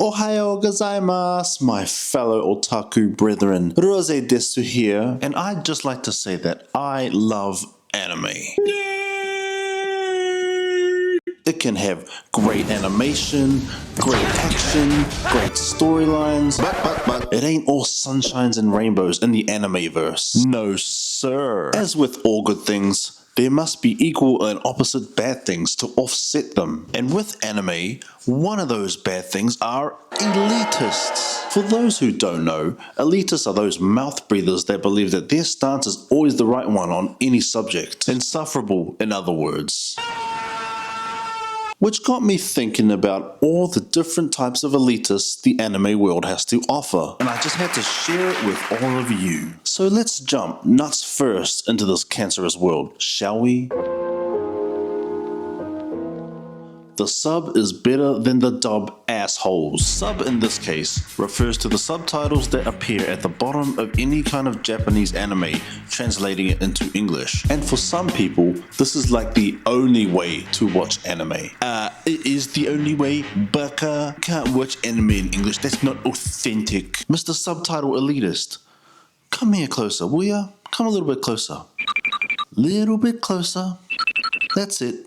Ohayo gozaimasu, my fellow otaku brethren. Rozayy desu here, and I'd just like to say that I love anime. It can have great animation, great action, great storylines, but it ain't all sunshines and rainbows in the animeverse. No sir. As with all good things, there must be equal and opposite bad things to offset them. And with anime, one of those bad things are elitists. For those who don't know, elitists are those mouth breathers that believe that their stance is always the right one on any subject. Insufferable, in other words. Which got me thinking about all the different types of elitists the anime world has to offer, and I just had to share it with all of you. So let's jump nuts first into this cancerous world, shall we? The sub is better than the dub, assholes. Sub in this case refers to the subtitles that appear at the bottom of any kind of Japanese anime, translating it into English. And for some people, this is like the only way to watch anime. It is the only way, baka. Can't watch anime in English, that's not authentic. Mr. Subtitle Elitist, come here closer, will ya? Come a little bit closer. Little bit closer. That's it.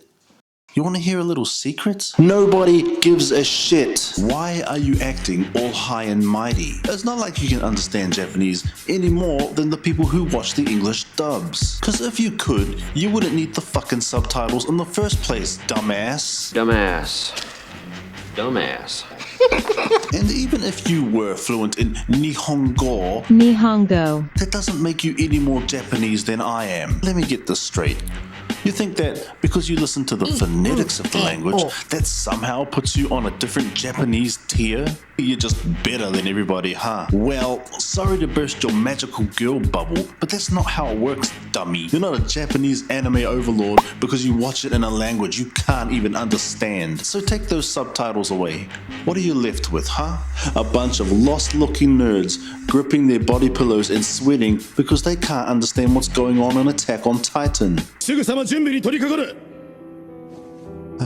You want to hear a little secret? Nobody gives a shit. Why are you acting all high and mighty? It's not like you can understand Japanese any more than the people who watch the English dubs. Cause if you could, you wouldn't need the fucking subtitles in the first place, dumbass. Dumbass. And even if you were fluent in Nihongo, that doesn't make you any more Japanese than I am. Let me get this straight. You think that because you listen to the phonetics of the language, that somehow puts you on a different Japanese tier? You're just better than everybody, huh? Well, sorry to burst your magical girl bubble, but that's not how it works, dummy. You're not a Japanese anime overlord because you watch it in a language you can't even understand. So take those subtitles away. What are you left with, huh? A bunch of lost-looking nerds gripping their body pillows and sweating because they can't understand what's going on in Attack on Titan. I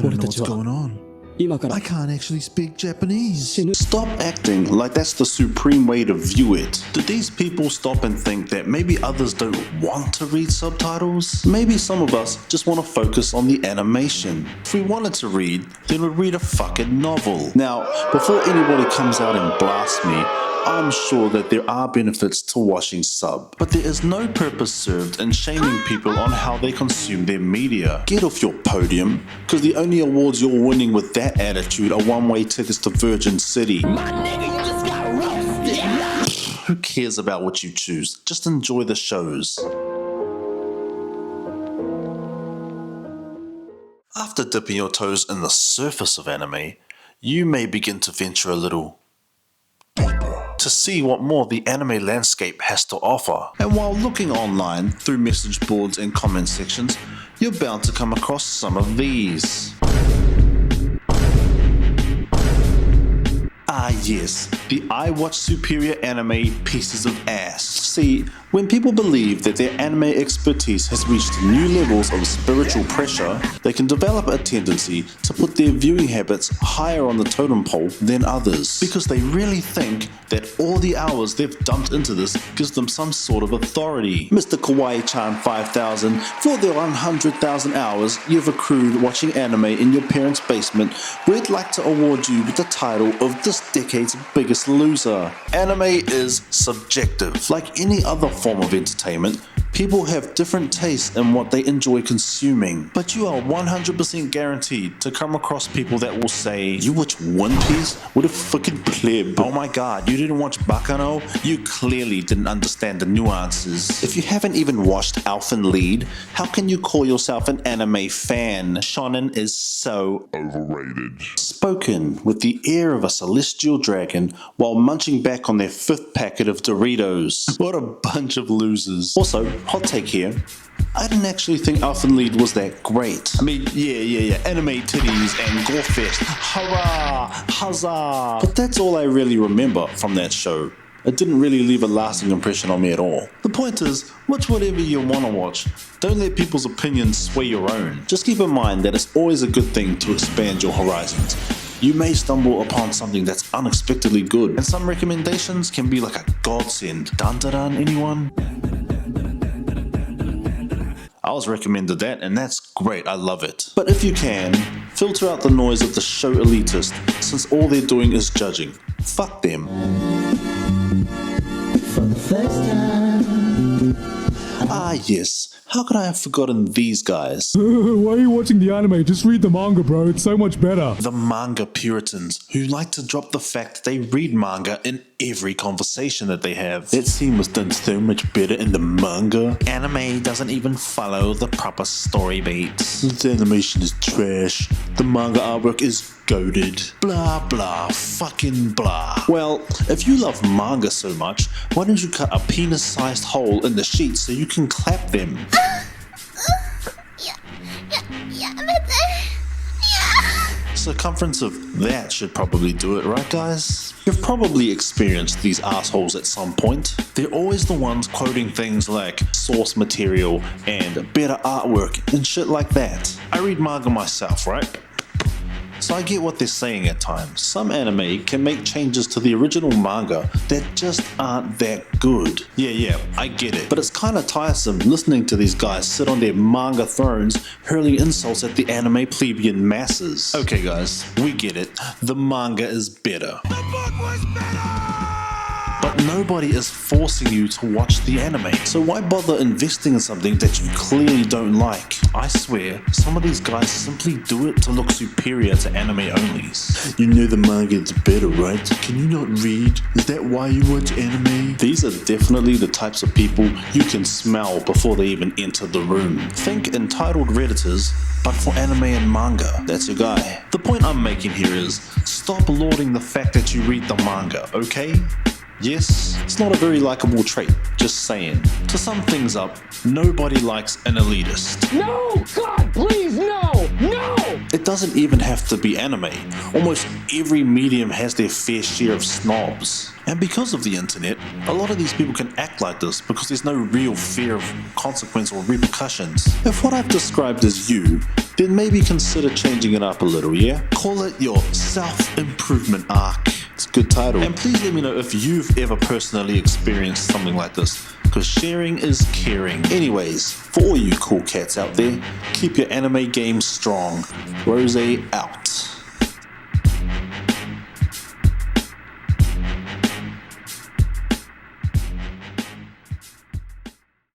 don't know what's going on. I can't actually speak Japanese. Stop acting like that's the supreme way to view it. Do these people stop and think that maybe others don't want to read subtitles? Maybe some of us just want to focus on the animation. If we wanted to read, then we'd read a fucking novel. Now, before anybody comes out and blasts me, I'm sure that there are benefits to watching sub, but there is no purpose served in shaming people on how they consume their media. Get off your podium, because the only awards you're winning with that attitude are one-way tickets to Virgin City. My nigga, you just got roasted. Who cares about what you choose? Just enjoy the shows. After dipping your toes in the surface of anime, you may begin to venture a little to see what more the anime landscape has to offer. And while looking online through message boards and comment sections, you're bound to come across some of these. Ah yes, the I watch superior anime pieces of ass. See, when people believe that their anime expertise has reached new levels of spiritual pressure, they can develop a tendency to put their viewing habits higher on the totem pole than others, because they really think that all the hours they've dumped into this gives them some sort of authority. Mr. Kawaii-chan 5000, for the 100,000 hours you've accrued watching anime in your parents' basement, we'd like to award you with the title of this decade's biggest loser. Anime is subjective. Like any other form of entertainment, people have different tastes in what they enjoy consuming. But you are 100% guaranteed to come across people that will say, you watch One Piece? What a fucking pleb. Oh my god, you didn't watch Bakano? You clearly didn't understand the nuances. If you haven't even watched Alphen Lead, how can you call yourself an anime fan? Shonen is so overrated. Spoken with the air of a celestial dragon while munching back on their 5th packet of Doritos. What a bunch of losers. Also, hot take here, I didn't actually think Alphen Lead was that great. I mean, yeah, anime titties and gore fest, hurrah, huzzah. But that's all I really remember from that show. It didn't really leave a lasting impression on me at all. The point is, watch whatever you want to watch. Don't let people's opinions sway your own. Just keep in mind that it's always a good thing to expand your horizons. you may stumble upon something that's unexpectedly good, and some recommendations can be like a godsend. Dun dun dun, anyone? I was recommended that, and that's great, I love it. But if you can, filter out the noise of the show elitist, since all they're doing is judging. Fuck them. For the first time. Ah yes, how could I have forgotten these guys? Why are you watching the anime? Just read the manga, bro. It's so much better. The manga puritans, who like to drop the fact that they read manga in every conversation that they have. That scene was done so much better in the manga. Anime doesn't even follow the proper story beats. The animation is trash. The manga artwork is goated. Blah blah fucking blah. Well, if you love manga so much, why don't you cut a penis-sized hole in the sheets so you can clap them? Circumference of that should probably do it, right guys? You've probably experienced these assholes at some point. They're always the ones quoting things like source material and better artwork and shit like that. I read manga myself, right? So I get what they're saying at times. Some anime can make changes to the original manga that just aren't that good. Yeah, I get it. But it's kinda tiresome listening to these guys sit on their manga thrones hurling insults at the anime plebeian masses. Okay guys, we get it. The manga is better. The book was better! But nobody is forcing you to watch the anime, so why bother investing in something that you clearly don't like? I swear, some of these guys simply do it to look superior to anime onlys. You know the manga is better, right? Can you not read? Is that why you watch anime? These are definitely the types of people you can smell before they even enter the room. Think entitled Redditors, but for anime and manga. That's your guy. The point I'm making here is, stop lauding the fact that you read the manga, okay? Yes, it's not a very likable trait, just saying. To sum things up, nobody likes an elitist. No! God, please, no! No! It doesn't even have to be anime. Almost every medium has their fair share of snobs. And because of the internet, a lot of these people can act like this because there's no real fear of consequence or repercussions. If what I've described is you, then maybe consider changing it up a little, yeah? Call it your self-improvement arc. It's a good title. And please let me know if you've ever personally experienced something like this, because sharing is caring. Anyways, for all you cool cats out there, keep your anime game strong. Rozayy out.